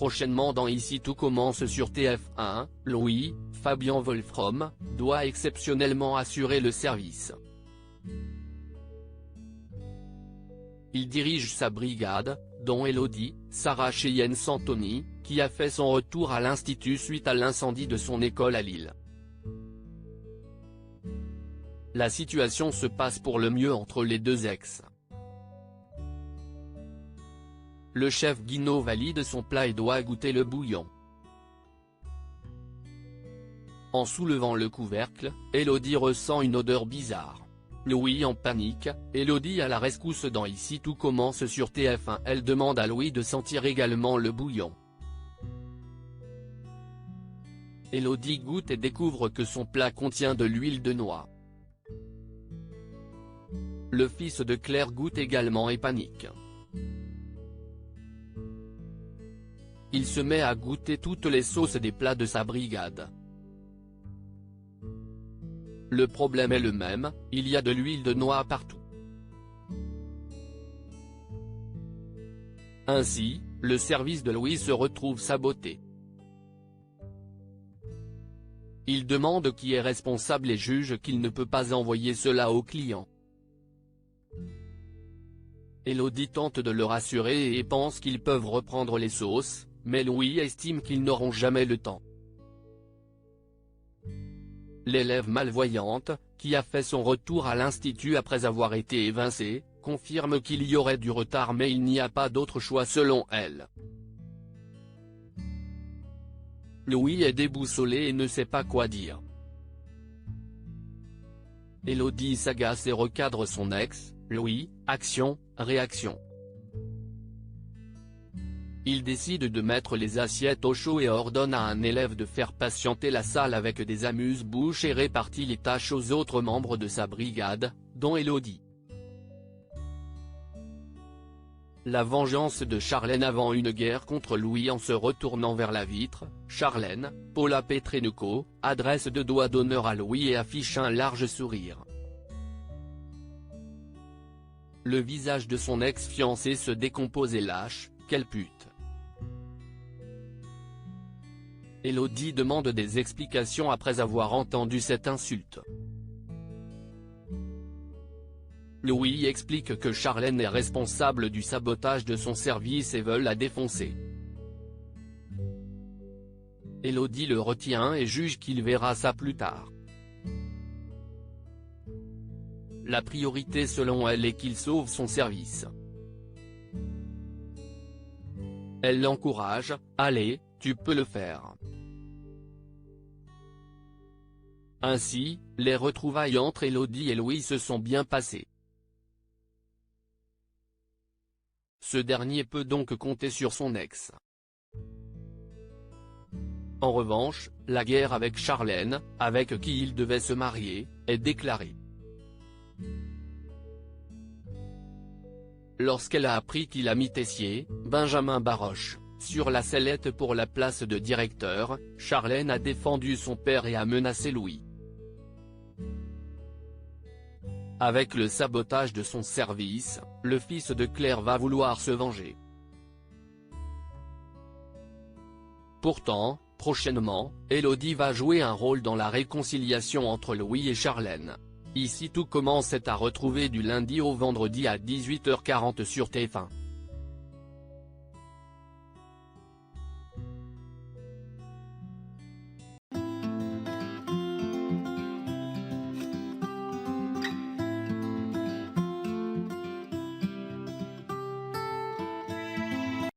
Prochainement dans Ici tout commence sur TF1, Louis, Fabien Wolfrom, doit exceptionnellement assurer le service. Il dirige sa brigade, dont Elodie, Sarah Cheyenne Santoni, qui a fait son retour à l'Institut suite à l'incendie de son école à Lille. La situation se passe pour le mieux entre les deux ex. Le chef Guinaud valide son plat et doit goûter le bouillon. En soulevant le couvercle, Elodie ressent une odeur bizarre. Louis en panique, Elodie à la rescousse dans Ici tout commence sur TF1. Elle demande à Louis de sentir également le bouillon. Elodie goûte et découvre que son plat contient de l'huile de noix. Le fils de Claire goûte également et panique. Il se met à goûter toutes les sauces des plats de sa brigade. Le problème est le même, il y a de l'huile de noix partout. Ainsi, le service de Louis se retrouve saboté. Il demande qui est responsable et juge qu'il ne peut pas envoyer cela au client. Elodie tente de le rassurer et pense qu'ils peuvent reprendre les sauces, mais Louis estime qu'ils n'auront jamais le temps. L'élève malvoyante, qui a fait son retour à l'Institut après avoir été évincée, confirme qu'il y aurait du retard mais il n'y a pas d'autre choix selon elle. Louis est déboussolé et ne sait pas quoi dire. Elodie s'agace et recadre son ex, Louis, action, réaction. Il décide de mettre les assiettes au chaud et ordonne à un élève de faire patienter la salle avec des amuse-bouches et répartit les tâches aux autres membres de sa brigade, dont Elodie. La vengeance de Charlène avant une guerre contre Louis. En se retournant vers la vitre, Charlène, Paula Petrenko, adresse deux doigts d'honneur à Louis et affiche un large sourire. Le visage de son ex-fiancé se décompose et lâche, quelle pute. Elodie demande des explications après avoir entendu cette insulte. Louis explique que Charlène est responsable du sabotage de son service et veut la défoncer. Elodie le retient et juge qu'il verra ça plus tard. La priorité selon elle est qu'il sauve son service. Elle l'encourage, allez, tu peux le faire. Ainsi, les retrouvailles entre Elodie et Louis se sont bien passées. Ce dernier peut donc compter sur son ex. En revanche, la guerre avec Charlène, avec qui il devait se marier, est déclarée. Lorsqu'elle a appris qu'il a mis Tessier, Benjamin Baroche, sur la sellette pour la place de directeur, Charlène a défendu son père et a menacé Louis. Avec le sabotage de son service, le fils de Claire va vouloir se venger. Pourtant, prochainement, Elodie va jouer un rôle dans la réconciliation entre Louis et Charlène. Ici tout commence est à retrouver du lundi au vendredi à 18h40 sur TF1.